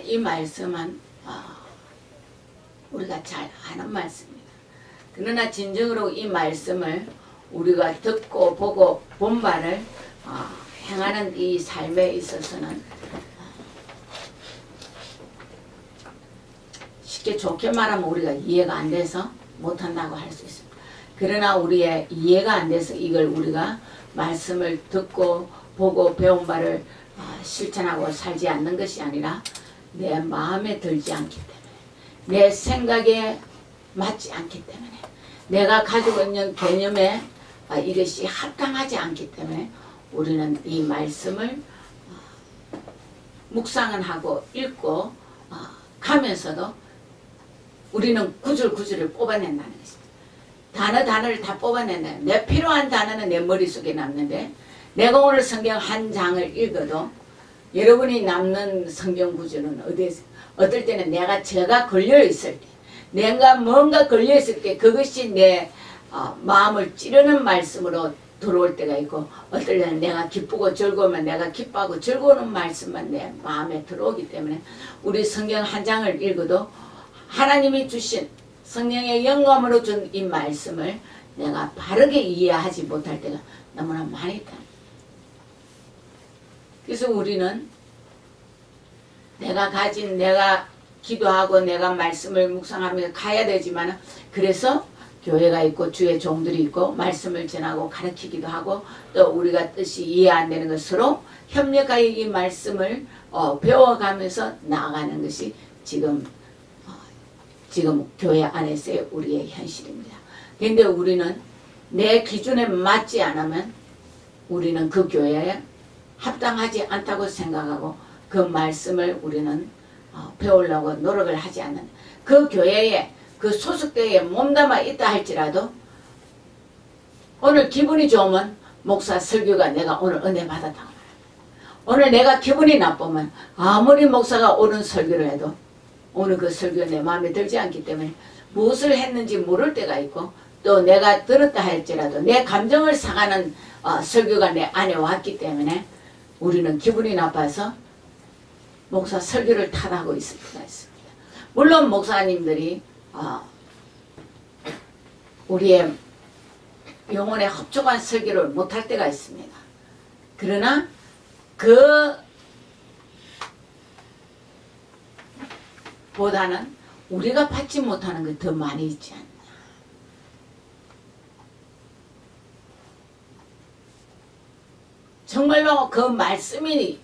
이 말씀은 우리가 잘 아는 말씀입니다. 그러나 진정으로 이 말씀을 우리가 듣고 보고 본 바를 행하는 이 삶에 있어서는 쉽게 좋게 말하면 우리가 이해가 안 돼서 못한다고 할 수 있습니다. 그러나 우리의 이해가 안 돼서 이걸 우리가 말씀을 듣고 보고 배운 바를 실천하고 살지 않는 것이 아니라 내 마음에 들지 않기 때문에, 내 생각에 맞지 않기 때문에, 내가 가지고 있는 개념에 이것이 합당하지 않기 때문에 우리는 이 말씀을 묵상은 하고 읽고 가면서도 우리는 구절구절을 뽑아낸다는 것입니다. 단어를 다 뽑아낸다. 내 필요한 단어는 내 머릿속에 남는데, 내가 오늘 성경 한 장을 읽어도 여러분이 남는 성경 구절은 어떨 때는 제가 걸려있을 때, 내가 뭔가 걸려있을 때 그것이 내 마음을 찌르는 말씀으로 들어올 때가 있고, 어떨 때는 내가 기쁘고 즐거우면 내가 기뻐하고 즐거운 말씀만 내 마음에 들어오기 때문에 우리 성경 한 장을 읽어도 하나님이 주신 성령의 영감으로 준 이 말씀을 내가 바르게 이해하지 못할 때가 너무나 많이 있다. 그래서 우리는 내가 기도하고 내가 말씀을 묵상하며 가야 되지만, 그래서 교회가 있고 주의 종들이 있고 말씀을 전하고 가르치기도 하고 또 우리가 뜻이 이해 안 되는 것으로 협력하여 이 말씀을 배워가면서 나아가는 것이 지금 교회 안에서의 우리의 현실입니다. 그런데 우리는 내 기준에 맞지 않으면 우리는 그 교회에 합당하지 않다고 생각하고 그 말씀을 우리는 배우려고 노력을 하지 않는, 그 교회에 그 소속교회에 몸담아 있다 할지라도 오늘 기분이 좋으면 목사 설교가 내가 오늘 은혜 받았다고 말합니다. 오늘 내가 기분이 나쁘면 아무리 목사가 옳은 설교를 해도 오늘 그 설교 내 마음에 들지 않기 때문에 무엇을 했는지 모를 때가 있고, 또 내가 들었다 할지라도 내 감정을 상하는 설교가 내 안에 왔기 때문에 우리는 기분이 나빠서 목사 설교를 탓하고 있을 때가 있습니다. 물론 목사님들이 우리의 영혼에 흡족한 설교를 못할 때가 있습니다. 그러나 그 보다는 우리가 받지 못하는 게 더 많이 있지 않나. 정말로 그 말씀이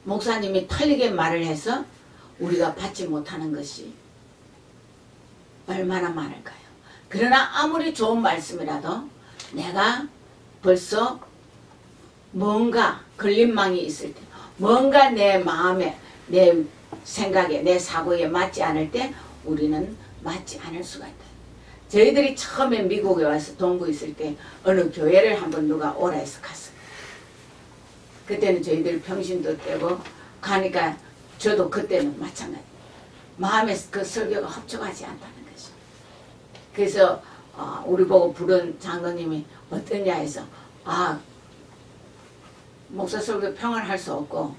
목사님이 틀리게 말을 해서 우리가 받지 못하는 것이 얼마나 많을까요? 그러나 아무리 좋은 말씀이라도 내가 벌써 뭔가 걸림망이 있을 때, 뭔가 내 마음에, 내 생각에, 내 사고에 맞지 않을 때 우리는 맞지 않을 수가 있다. 저희들이 처음에 미국에 와서 동부 있을 때 어느 교회를 한번 누가 오라 해서 갔어요. 그때는 저희들 평신도 떼고 가니까 저도 그때는 마찬가지. 마음에 그 설교가 흡족하지 않다는 거죠. 그래서 우리 보고 부른 장로님이 어떠냐 해서 목사 설교 평을 할 수 없고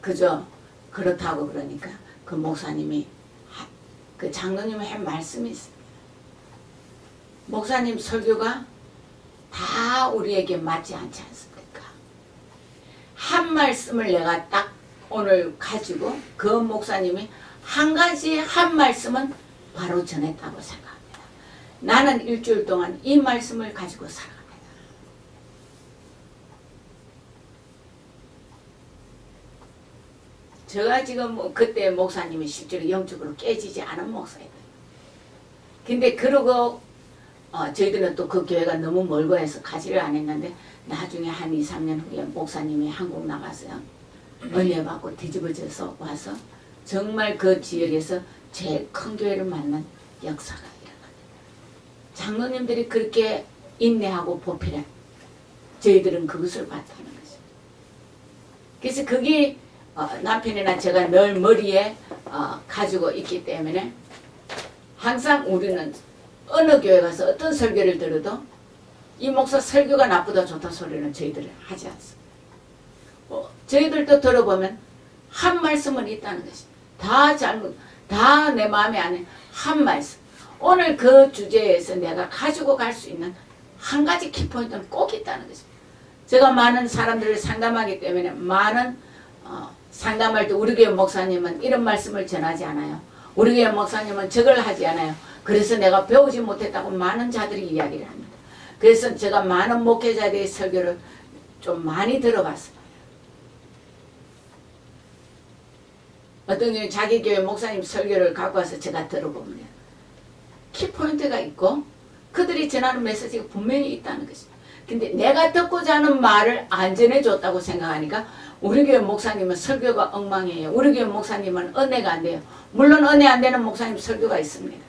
그저 그렇다고 그러니까 그 목사님이 그 장로님이 한 말씀이 있습니다. 목사님 설교가 다 우리에게 맞지 않지 않습니까? 한 말씀을 내가 딱 오늘 가지고 그 목사님이 한 가지 한 말씀은 바로 전했다고 생각합니다. 나는 일주일 동안 이 말씀을 가지고 살아갑니다. 제가 지금 그때 목사님이 실제로 영적으로 깨지지 않은 목사예요. 근데 그러고 저희들은 또 그 교회가 너무 멀고 해서 가지를 안 했는데 나중에 한 2, 3년 후에 목사님이 한국 나가서요. 은혜 받고 뒤집어져서 와서 정말 그 지역에서 제일 큰 교회를 만난 역사가 일어납니다. 장로님들이 그렇게 인내하고 보필해 저희들은 그것을 봤다는 거죠. 그래서 그게 남편이나 제가 늘 머리에 가지고 있기 때문에 항상 우리는 어느 교회 가서 어떤 설교를 들어도 이 목사 설교가 나쁘다 좋다 소리는 저희들은 하지 않습니다. 저희들도 들어보면 한 말씀은 있다는 것입니다. 다 잘못, 다 내 마음에 안 해. 한 말씀. 오늘 그 주제에서 내가 가지고 갈 수 있는 한 가지 키포인트는 꼭 있다는 거죠. 제가 많은 사람들을 상담하기 때문에 많은 상담할 때 우리 교회 목사님은 이런 말씀을 전하지 않아요. 우리 교회 목사님은 저걸 하지 않아요. 그래서 내가 배우지 못했다고 많은 자들이 이야기를 합니다. 그래서 제가 많은 목회자들의 설교를 좀 많이 들어봤어요. 어떤 경우 자기 교회 목사님 설교를 갖고 와서 제가 들어봅니다. 키포인트가 있고 그들이 전하는 메시지가 분명히 있다는 것입니다. 근데 내가 듣고자 하는 말을 안 전해줬다고 생각하니까 우리 교회 목사님은 설교가 엉망이에요. 우리 교회 목사님은 은혜가 안 돼요. 물론 은혜 안 되는 목사님 설교가 있습니다.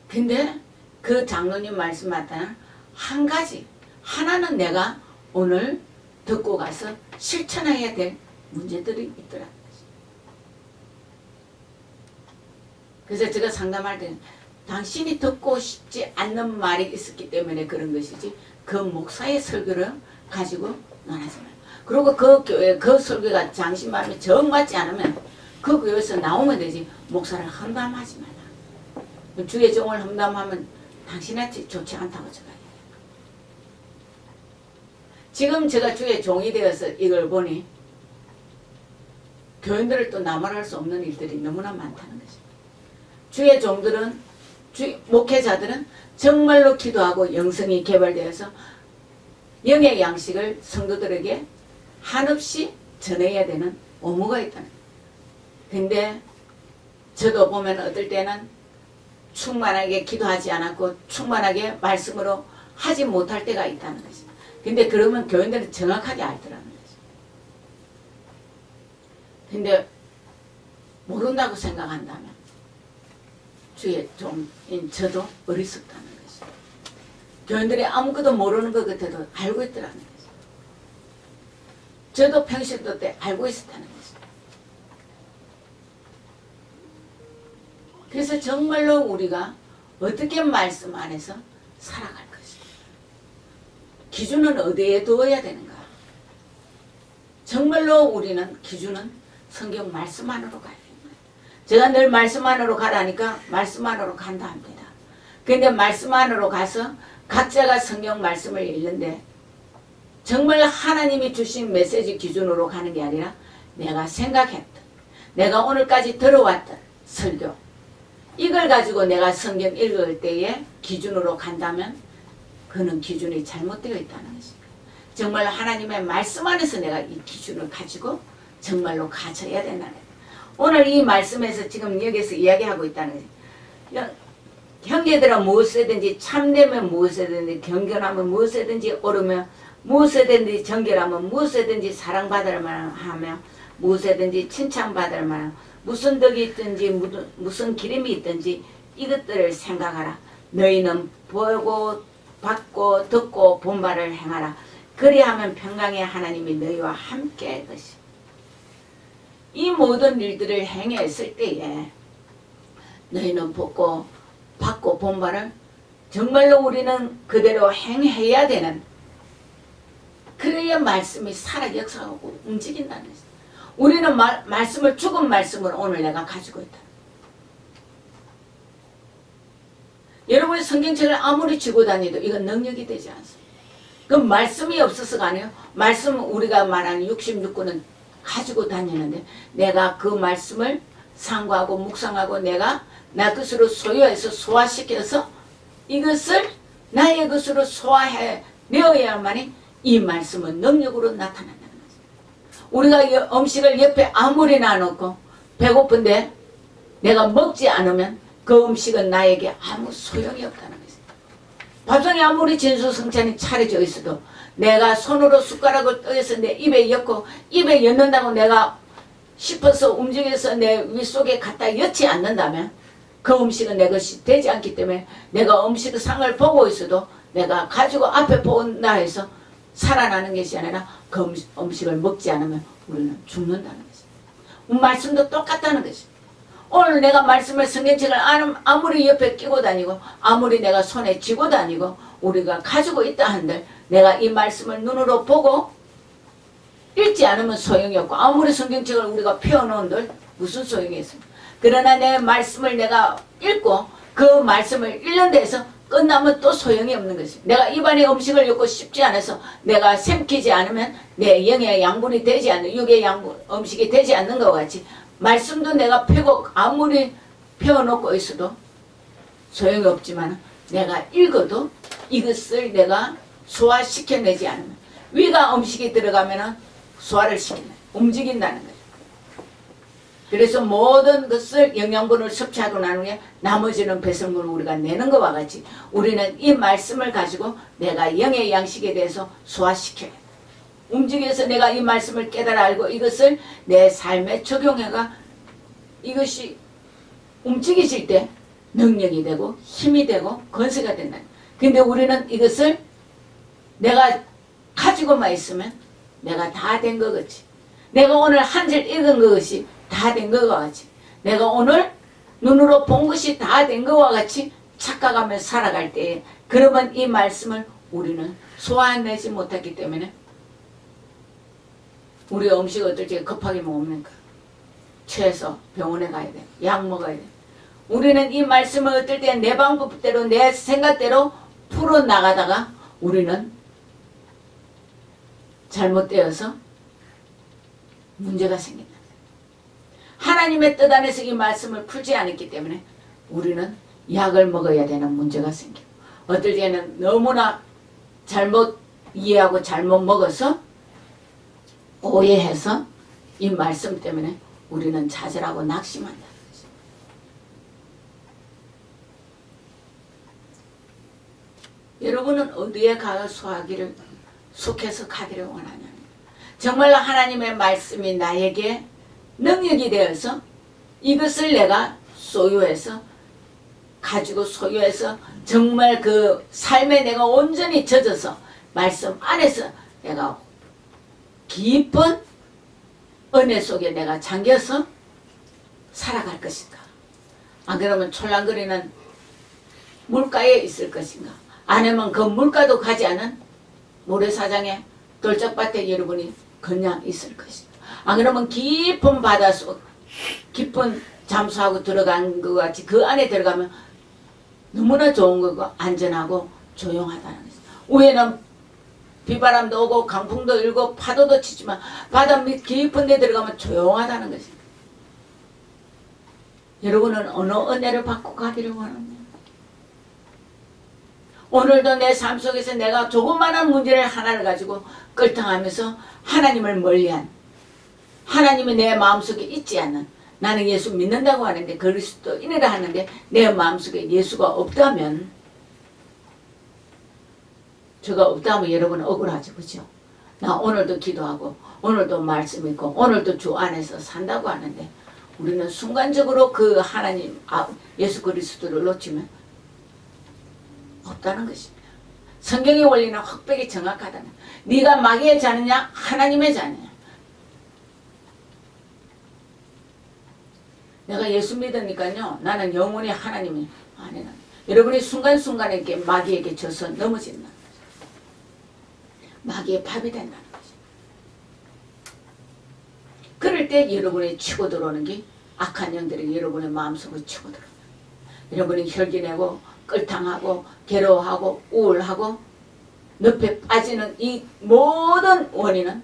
근데 그 장로님 말씀마다 한 가지, 하나는 내가 오늘 듣고 가서 실천해야 될 문제들이 있더라. 그래서 제가 상담할 때는 당신이 듣고 싶지 않는 말이 있었기 때문에 그런 것이지 그 목사의 설교를 가지고 논하지 말고, 그리고 그 교회 그 설교가 당신 마음에 정 맞지 않으면 그 교회에서 나오면 되지 목사를 험담하지 말라. 주의 종을 험담하면 당신한테 좋지 않다고 제가 얘기해요. 지금 제가 주의 종이 되어서 이걸 보니 교인들을 또 나무랄 수 없는 일들이 너무나 많다는 것입니다. 주의 종들은, 목회자들은 정말로 기도하고 영성이 개발되어서 영의 양식을 성도들에게 한없이 전해야 되는 의무가 있다는 거예요. 근데 저도 보면 어떨 때는 충만하게 기도하지 않았고 충만하게 말씀으로 하지 못할 때가 있다는 거죠. 근데 그러면 교인들은 정확하게 알더라는 거죠. 근데 모른다고 생각한다면 주의 종인 저도 어리석다는 거죠. 교인들이 아무것도 모르는 것 같아도 알고 있더라는 거죠. 저도 평신도 때 알고 있었다는 거죠. 그래서 정말로 우리가 어떻게 말씀 안에서 살아갈 것인가. 기준은 어디에 두어야 되는가. 정말로 우리는 기준은 성경 말씀 안으로 가야 됩니다. 제가 늘 말씀 안으로 가라니까 말씀 안으로 간다 합니다. 그런데 말씀 안으로 가서 각자가 성경 말씀을 읽는데 정말 하나님이 주신 메시지 기준으로 가는 게 아니라 내가 생각했던, 내가 오늘까지 들어왔던 설교, 이걸 가지고 내가 성경 읽을 때에 기준으로 간다면 그는 기준이 잘못되어 있다는 것입니다. 정말 하나님의 말씀 안에서 내가 이 기준을 가지고 정말로 가져야 된다는 거예요. 오늘 이 말씀에서 지금 여기서 이야기하고 있다는 거예요. 형제들아 무엇이든지 참되면 무엇이든지 경건하면 무엇이든지 옳으며 무엇이든지 정결하면 무엇이든지 사랑받을 만하며 무엇이든지 칭찬받을 만하며 무슨 덕이 있든지 무슨 기름이 있든지 이것들을 생각하라. 너희는 보고 받고 듣고 본 바를 행하라. 그리하면 평강의 하나님이 너희와 함께 할 것이다. 이 모든 일들을 행했을 때에 너희는 보고 받고 본 바를 정말로 우리는 그대로 행해야 되는, 그래야 말씀이 살아 역사하고 움직인다는 것이다. 우리는 말씀을 죽은 말씀을 오늘 내가 가지고 있다. 여러분이 성경책을 아무리 쥐고 다니도 이건 능력이 되지 않습니다. 그 말씀이 없어서가 아니에요. 말씀 우리가 말하는 66권은 가지고 다니는데 내가 그 말씀을 상고하고 묵상하고 내가 나 것으로 소유해서 소화시켜서 이것을 나의 것으로 소화해 내어야만이 이 말씀은 능력으로 나타난다. 우리가 음식을 옆에 아무리 놔놓고 배고픈데 내가 먹지 않으면 그 음식은 나에게 아무 소용이 없다는 것입니다. 밥상에 아무리 진수성찬이 차려져 있어도 내가 손으로 숟가락을 떠서 내 입에 엮고 입에 엮는다고 내가 싶어서 움직여서 내 윗속에 갖다 엮지 않는다면 그 음식은 내 것이 되지 않기 때문에 내가 음식 상을 보고 있어도 내가 가지고 앞에 본다 해서 살아나는 것이 아니라 그 음식을 먹지 않으면 우리는 죽는다는 것입니다. 말씀도 똑같다는 것입니다. 오늘 내가 말씀을 성경책을 아무리 옆에 끼고 다니고 아무리 내가 손에 쥐고 다니고 우리가 가지고 있다 한들 내가 이 말씀을 눈으로 보고 읽지 않으면 소용이 없고 아무리 성경책을 우리가 펴놓은들 무슨 소용이 있습니까? 그러나 내 말씀을 내가 읽고 그 말씀을 읽는 데서 끝나면 또 소용이 없는 것입니다. 내가 입안에 음식을 넣고 씹지 않아서 내가 삼키지 않으면 내 영의 양분이 되지 않는 육의 양분 음식이 되지 않는 것 같이 말씀도 내가 펴고 아무리 펴놓고 있어도 소용이 없지만 내가 읽어도 이것을 내가 소화시켜내지 않으면 위가 음식이 들어가면 소화를 시킨다. 움직인다는 거예요. 그래서 모든 것을 영양분을 섭취하고 난 후에 나머지는 배설물을 우리가 내는 것과 같이 우리는 이 말씀을 가지고 내가 영의 양식에 대해서 소화시켜야 돼. 움직여서 내가 이 말씀을 깨달아 알고 이것을 내 삶에 적용해가 이것이 움직이질 때 능력이 되고 힘이 되고 건세가 된다. 근데 우리는 이것을 내가 가지고만 있으면 내가 다 된 것 같이 내가 오늘 한 줄 읽은 것이 다 된 것과 같이 내가 오늘 눈으로 본 것이 다 된 것과 같이 착각하며 살아갈 때에 그러면 이 말씀을 우리는 소화해내지 못하기 때문에 우리 음식 어떨 때 급하게 먹습니까? 취해서 병원에 가야 돼. 약 먹어야 돼. 우리는 이 말씀을 어떨 때 내 방법대로 내 생각대로 풀어나가다가 우리는 잘못되어서 문제가 생긴다. 하나님의 뜻 안에서 이 말씀을 풀지 않았기 때문에 우리는 약을 먹어야 되는 문제가 생기고 어떨 때는 너무나 잘못 이해하고 잘못 먹어서 오해해서 이 말씀 때문에 우리는 좌절하고 낙심한다. 여러분은 어디에 가서 소화기를 속해서 가기를 원하냐? 정말로 하나님의 말씀이 나에게 능력이 되어서 이것을 내가 소유해서 가지고 소유해서 정말 그 삶에 내가 온전히 젖어서 말씀 안에서 내가 깊은 은혜 속에 내가 잠겨서 살아갈 것인가? 안 그러면 촐랑거리는 물가에 있을 것인가? 아니면 그 물가도 가지 않은 모래사장에 돌짝밭에 여러분이 그냥 있을 것인가? 안 그러면 깊은 바닷속 깊은 잠수하고 들어간 것 같이 그 안에 들어가면 너무나 좋은 거고 안전하고 조용하다는 것이죠. 위에는 비바람도 오고 강풍도 일고 파도도 치지만 바다 밑 깊은 데 들어가면 조용하다는 것입니다. 여러분은 어느 은혜를 받고 가기를 원합니다. 오늘도 내 삶 속에서 내가 조그마한 문제를 하나를 가지고 끌탕하면서 하나님을 멀리한 하나님이 내 마음속에 있지 않는 나는 예수 믿는다고 하는데 그리스도인이라 하는데 내 마음속에 예수가 없다면 저가 없다면 여러분은 억울하죠. 그죠? 나 오늘도 기도하고 오늘도 말씀 읽고 오늘도 주 안에서 산다고 하는데 우리는 순간적으로 그 하나님 예수 그리스도를 놓치면 없다는 것입니다. 성경의 원리는 확백이 정확하다는 네가 마귀의 자느냐 하나님의 자느냐. 내가 예수 믿으니까요 나는 영원히 하나님이 아니라 여러분이 순간순간에 이렇게 마귀에게 져서 넘어진다. 마귀의 밥이 된다는 거죠. 그럴 때 여러분이 치고 들어오는 게 악한 영들이 여러분의 마음속으로 치고 들어오는 여러분이 혈기내고 끌탕하고 괴로워하고 우울하고 늪에 빠지는 이 모든 원인은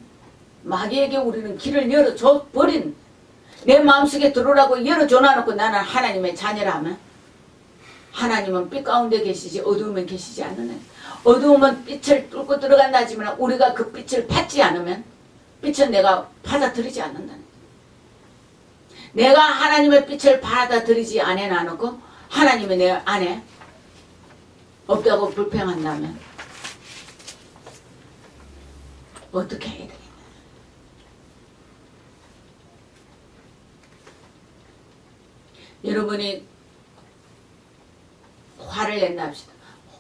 마귀에게 우리는 길을 열어줘 버린 내 마음속에 들어오라고 열어줘놔놓고 나는 하나님의 자녀라 하면 하나님은 빛 가운데 계시지 어두움에 계시지 않는 어두움은 빛을 뚫고 들어간다 하지만 우리가 그 빛을 받지 않으면 빛은 내가 받아들이지 않는다는 내가 하나님의 빛을 받아들이지 않아놓고 하나님의 내 안에 없다고 불평한다면 어떻게 해야 되겠나? 여러분이 화를 낸다 합시다.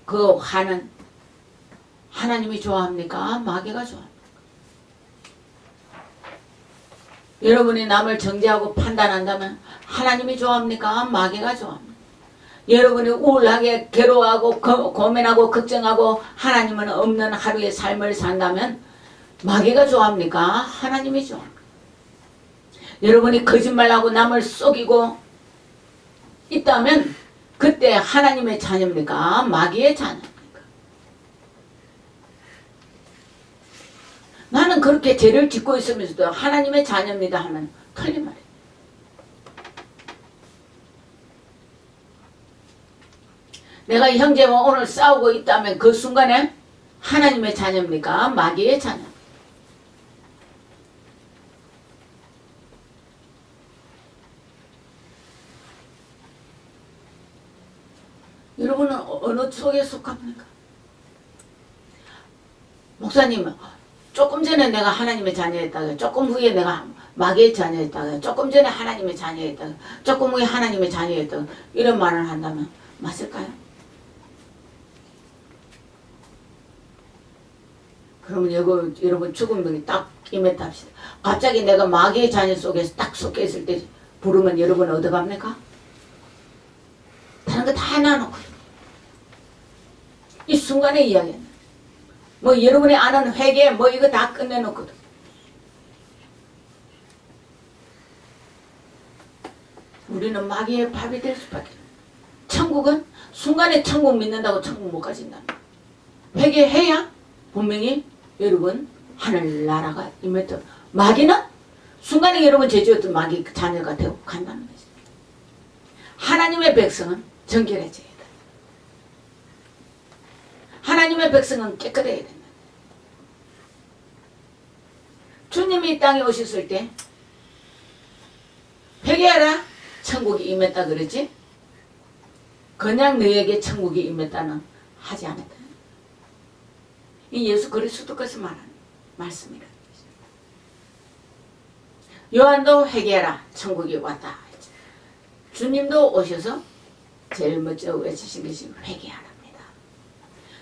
그 화는 하나님이 좋아합니까? 마귀가 좋아합니까? 여러분이 남을 정죄하고 판단한다면 하나님이 좋아합니까? 마귀가 좋아합니까? 여러분이 우울하게 괴로워하고 고민하고 걱정하고 하나님은 없는 하루의 삶을 산다면 마귀가 좋아합니까? 하나님이 좋아합니까? 여러분이 거짓말하고 남을 속이고 있다면 그때 하나님의 자녀입니까? 마귀의 자녀입니까? 나는 그렇게 죄를 짓고 있으면서도 하나님의 자녀입니다 하면 틀린 말이에요. 내가 형제와 오늘 싸우고 있다면 그 순간에 하나님의 자녀입니까? 마귀의 자녀. 여러분은 어느 쪽에 속합니까? 목사님, 조금 전에 내가 하나님의 자녀였다가 조금 후에 내가 마귀의 자녀였다가 조금 전에 하나님의 자녀였다가 조금 후에 하나님의 자녀였다가 이런 말을 한다면 맞을까요? 그러면 여러분 죽음병이 딱 임했다 합시다. 갑자기 내가 마귀의 자녀 속에서 딱 속해 있을 때 부르면 여러분 어떡합니까? 다른 거 다 놔놓고 이 순간에 이야기했네. 뭐 여러분이 아는 회개 뭐 이거 다 끝내놓거든. 우리는 마귀의 밥이 될 수밖에 없어요. 천국은 순간에 천국 믿는다고 천국 못 가진다. 회개해야 분명히 여러분 하늘나라가 임했던 마귀는 순간에 여러분 죄지었던 마귀 자녀가 되고 간다는 거죠. 하나님의 백성은 정결해져야 돼. 하나님의 백성은 깨끗해야 된다. 주님이 이 땅에 오셨을 때 회개하라 천국이 임했다 그러지 그냥 너에게 천국이 임했다는 하지 않았다. 이 예수 그리스도께서 말하는 말씀이라. 요한도 회개하라 천국이 왔다. 주님도 오셔서 제일 먼저 외치신 것이 회개하랍니다.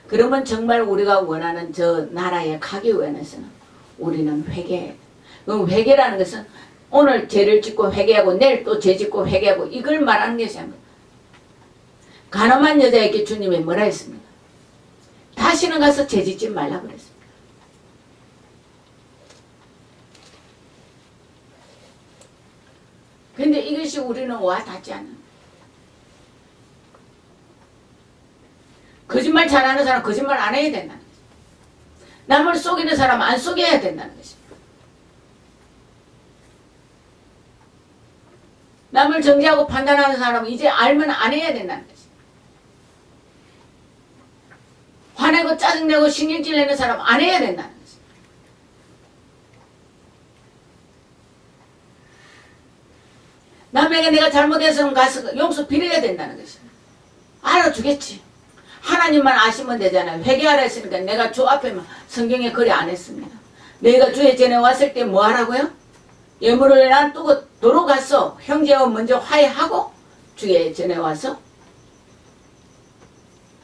그러면 정말 우리가 원하는 저 나라에 가기 위해서는 우리는 회개해야 돼. 그럼 회개라는 것은 오늘 죄를 짓고 회개하고 내일 또 죄 짓고 회개하고 이걸 말하는 것이 아닙니다. 가늠한 여자에게 주님이 뭐라 했습니까? 다시는 가서 죄 짓지 말라 그랬습니다. 근데 이것이 우리는 와 닿지 않는 거짓말 잘하는 사람 거짓말 안 해야 된다는 거죠. 남을 속이는 사람 안 속여야 된다는 것입니다. 남을 정죄하고 판단하는 사람은 이제 알면 안 해야 된다는 것입니다. 화내고 짜증내고 신경질 내는 사람 안 해야 된다는 것입니다. 남에게 내가 잘못해서 가서 용서 빌어야 된다는 것입니다. 알아주겠지. 하나님만 아시면 되잖아요. 회개하라 했으니까 내가 주 앞에만 성경에 글이 안 했습니다. 내가 주의 전에 왔을 때 뭐 하라고요? 예물을 놔두고 도로 갔어. 형제와 먼저 화해하고 주의 전에 와서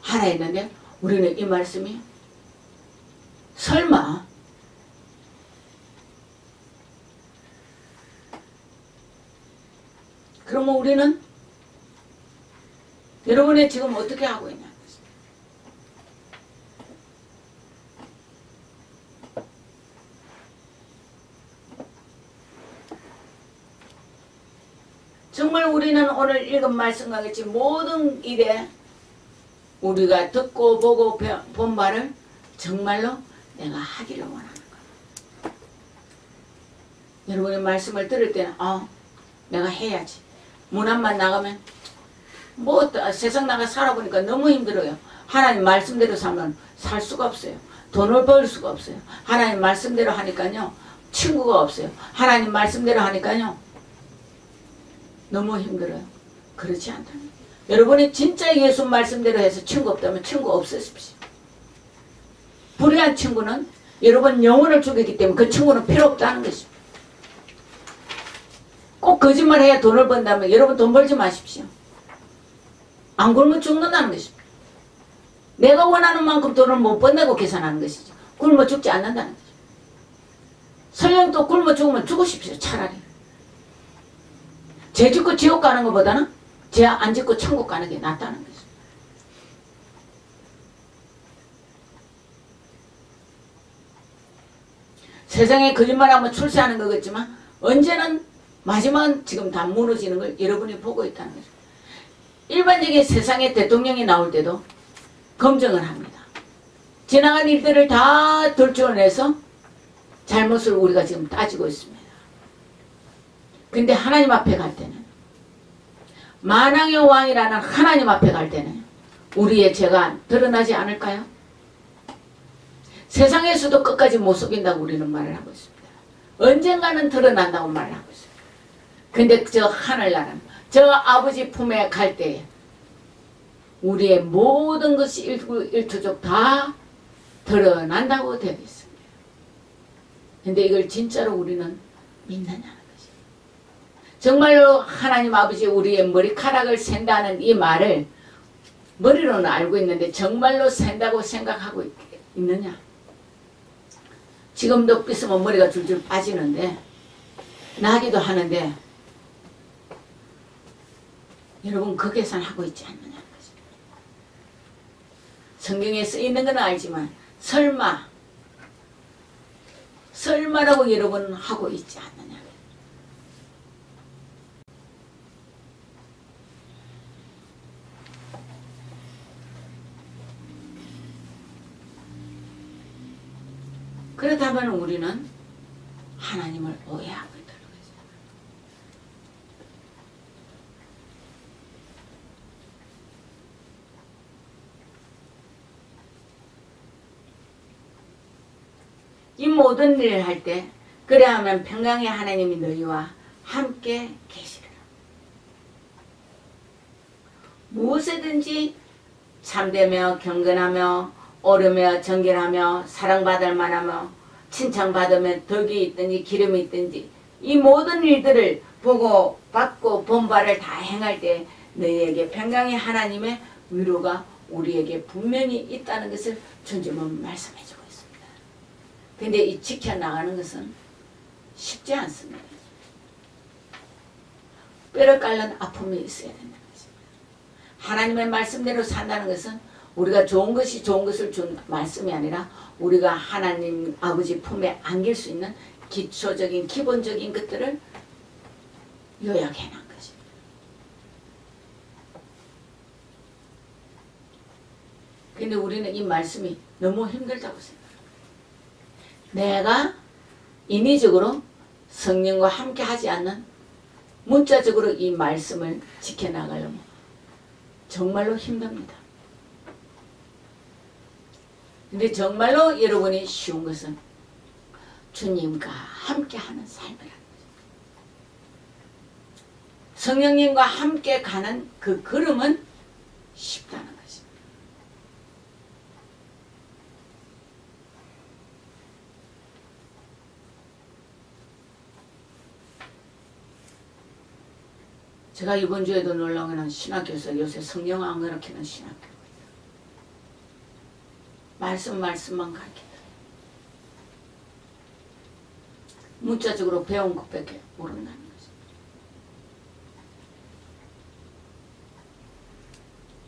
하라 했는데 우리는 이 말씀이 설마 그러면 우리는 여러분의 지금 어떻게 하고 있냐? 정말 우리는 오늘 읽은 말씀과 같이 모든 일에 우리가 듣고 보고 본 말을 정말로 내가 하기를 원하는 거야. 여러분의 말씀을 들을 때는 내가 해야지. 문 앞만 나가면 뭐 세상 나가 살아보니까 너무 힘들어요. 하나님 말씀대로 살면 살 수가 없어요. 돈을 벌 수가 없어요. 하나님 말씀대로 하니까요. 친구가 없어요. 하나님 말씀대로 하니까요. 너무 힘들어요. 그렇지 않다는 거예요. 여러분이 진짜 예수 말씀대로 해서 친구 없다면 친구 없으십시오. 불의한 친구는 여러분 영혼을 죽이기 때문에 그 친구는 필요 없다는 것입니다. 꼭 거짓말해야 돈을 번다면 여러분 돈 벌지 마십시오. 안 굶어 죽는다는 것입니다. 내가 원하는 만큼 돈을 못 번다고 계산하는 것이죠. 굶어 죽지 않는다는 거죠. 설령 또 굶어 죽으면 죽으십시오. 차라리. 죄 짓고 지옥 가는 것보다는 죄 안 짓고 천국 가는 게 낫다는 거죠. 세상에 거짓말하면 출세하는 것 같지만 언제는 마지막은 지금 다 무너지는 걸 여러분이 보고 있다는 거죠. 일반적인 세상에 대통령이 나올 때도 검증을 합니다. 지나간 일들을 다 들추어내서 잘못을 우리가 지금 따지고 있습니다. 근데 하나님 앞에 갈 때는, 만왕의 왕이라는 하나님 앞에 갈 때는 우리의 죄가 드러나지 않을까요? 세상에서도 끝까지 못 속인다고 우리는 말을 하고 있습니다. 언젠가는 드러난다고 말을 하고 있습니다. 근데 저 하늘나라는, 저 아버지 품에 갈 때에 우리의 모든 것이 일투족 다 드러난다고 되어 있습니다. 근데 이걸 진짜로 우리는 믿느냐는 거죠. 정말로 하나님 아버지 우리의 머리카락을 센다는 이 말을 머리로는 알고 있는데 정말로 센다고 생각하고 있느냐? 지금도 빗으면 머리가 줄줄 빠지는데, 나기도 하는데 여러분 그 계산하고 있지 않느냐는 거죠. 성경에 쓰이는 건 알지만 설마라고 여러분 하고 있지 않느냐. 그렇다면 우리는 하나님을 오해하고 있다는 거죠. 이 모든 일을 할 때 그래야만 평강의 하나님이 너희와 함께 계시리라. 무엇이든지 참되며 경건하며 오르며 정결하며 사랑받을 만하며 칭찬받으며 덕이 있든지 기름이 있든지 이 모든 일들을 보고 받고 본 바를 다 행할 때 너희에게 평강의 하나님의 위로가 우리에게 분명히 있다는 것을 주님은 말씀해주고 있습니다. 근데 이 지켜나가는 것은 쉽지 않습니다. 뼈를 깎는 아픔이 있어야 된다는 것입니다. 하나님의 말씀대로 산다는 것은 우리가 좋은 것이 좋은 것을 준 말씀이 아니라 우리가 하나님 아버지 품에 안길 수 있는 기초적인 기본적인 것들을 요약해 놓은 것입니다. 근데 우리는 이 말씀이 너무 힘들다고 생각합니다. 내가 인위적으로 성령과 함께 하지 않는 문자적으로 이 말씀을 지켜나가려면 정말로 힘듭니다. 근데 정말로 여러분이 쉬운 것은 주님과 함께하는 삶이라는 거죠. 성령님과 함께 가는 그 걸음은 쉽다는 것입니다. 제가 이번 주에도 놀라운 건 신학교에서 요새 성령 안 가르치는 신학교. 말씀만 가르친다. 문자적으로 배운 것밖에 모른다는 거죠.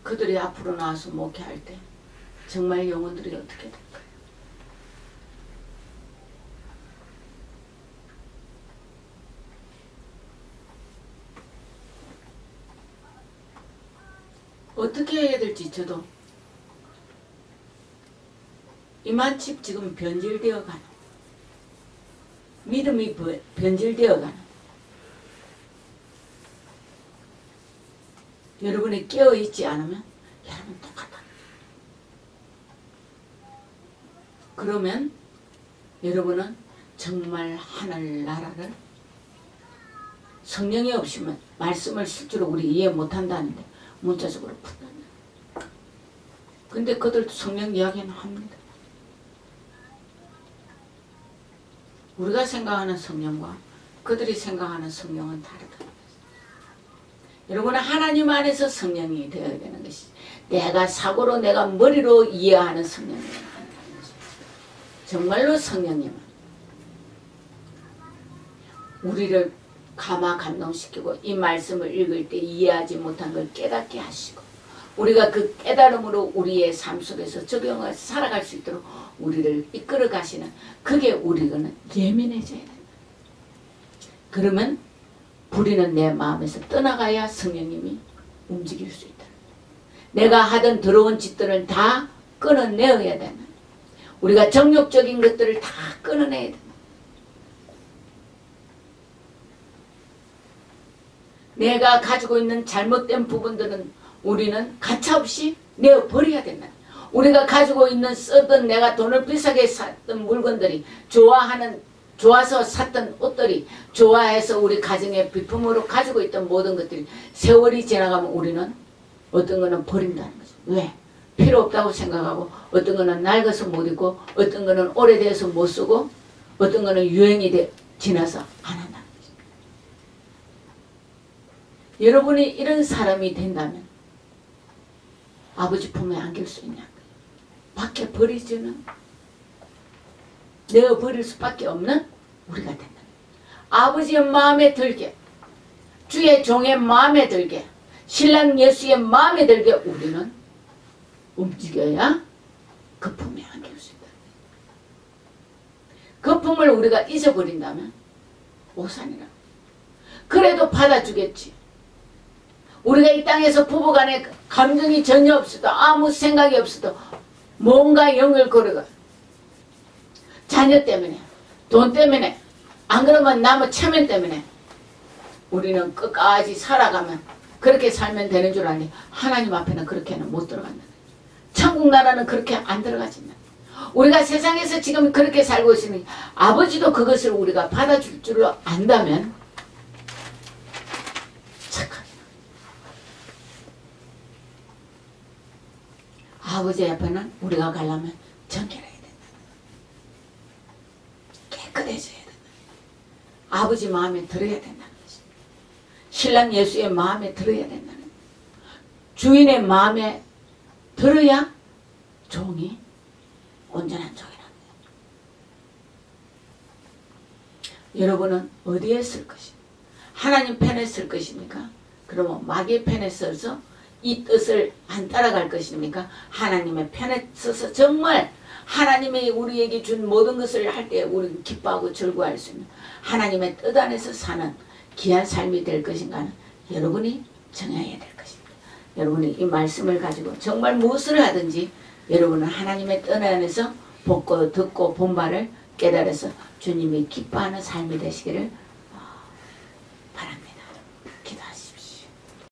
그들이 앞으로 나와서 목회할 때 정말 영혼들이 어떻게 될까요? 어떻게 해야 될지 저도 이만큼 지금 변질되어 가는, 믿음이 변질되어 가는, 여러분이 깨어있지 않으면 여러분 똑같다. 그러면 여러분은 정말 하늘나라를 성령이 없으면 말씀을 실제로 우리 이해 못한다는데 문자적으로 푼단다. 근데 그들도 성령 이야기는 합니다. 우리가 생각하는 성령과 그들이 생각하는 성령은 다르다. 여러분은 하나님 안에서 성령이 되어야 되는 것이지, 내가 사고로 내가 머리로 이해하는 성령이 아니라는 것입니다. 정말로 성령님은 우리를 감화 감동시키고 이 말씀을 읽을 때 이해하지 못한 걸 깨닫게 하시고 우리가 그 깨달음으로 우리의 삶 속에서 적용해서 살아갈 수 있도록 우리를 이끌어 가시는, 그게 우리는 예민해져야 된다. 그러면 불의는 내 마음에서 떠나가야 성령님이 움직일 수 있다. 내가 하던 더러운 짓들을 다 끊어내어야 된다. 우리가 정욕적인 것들을 다 끊어내야 된다. 내가 가지고 있는 잘못된 부분들은 우리는 가차없이 내어버려야 된다. 우리가 가지고 있는 쓰던, 내가 돈을 비싸게 샀던 물건들이, 좋아서 샀던 옷들이, 좋아해서 우리 가정의 비품으로 가지고 있던 모든 것들이 세월이 지나가면 우리는 어떤 거는 버린다는 거죠. 왜? 필요 없다고 생각하고, 어떤 거는 낡아서 못 입고, 어떤 거는 오래돼서 못 쓰고, 어떤 거는 유행이 지나서 안 한다는 거죠. 여러분이 이런 사람이 된다면 아버지 품에 안길 수 있냐? 밖에 버리지는, 내어버릴 수밖에 없는 우리가 된다. 아버지의 마음에 들게, 주의 종의 마음에 들게, 신랑 예수의 마음에 들게 우리는 움직여야 그 품에 안길 수 있다. 그 품을 우리가 잊어버린다면 오산이라. 그래도 받아주겠지. 우리가 이 땅에서 부부간에 감정이 전혀 없어도, 아무 생각이 없어도 뭔가 영을 걸어가, 자녀 때문에, 돈 때문에, 안 그러면 나무 체면 때문에 우리는 끝까지 살아가면 그렇게 살면 되는 줄 아니, 하나님 앞에는 그렇게는 못 들어간다. 천국 나라는 그렇게 안 들어가진다. 우리가 세상에서 지금 그렇게 살고 있으니 아버지도 그것을 우리가 받아줄 줄 안다면 착하게, 아버지 앞에는 우리가 가려면 정결해야 된다. 깨끗해져야 된다. 아버지 마음에 들어야 된다는 것입니다. 신랑 예수의 마음에 들어야 된다는 것입니다. 주인의 마음에 들어야 종이 온전한 종이랍니다. 여러분은 어디에 쓸 것입니까? 하나님 편에 쓸 것입니까? 그러면 마귀의 편에 써서 이 뜻을 안 따라갈 것입니까? 하나님의 편에 서서 정말 하나님이 우리에게 준 모든 것을 할 때 우리는 기뻐하고 즐거워할 수 있는 하나님의 뜻 안에서 사는 귀한 삶이 될 것인가는 여러분이 정해야 될 것입니다. 여러분이 이 말씀을 가지고 정말 무엇을 하든지 여러분은 하나님의 뜻 안에서 보고 듣고 본 바를 깨달아서 주님이 기뻐하는 삶이 되시기를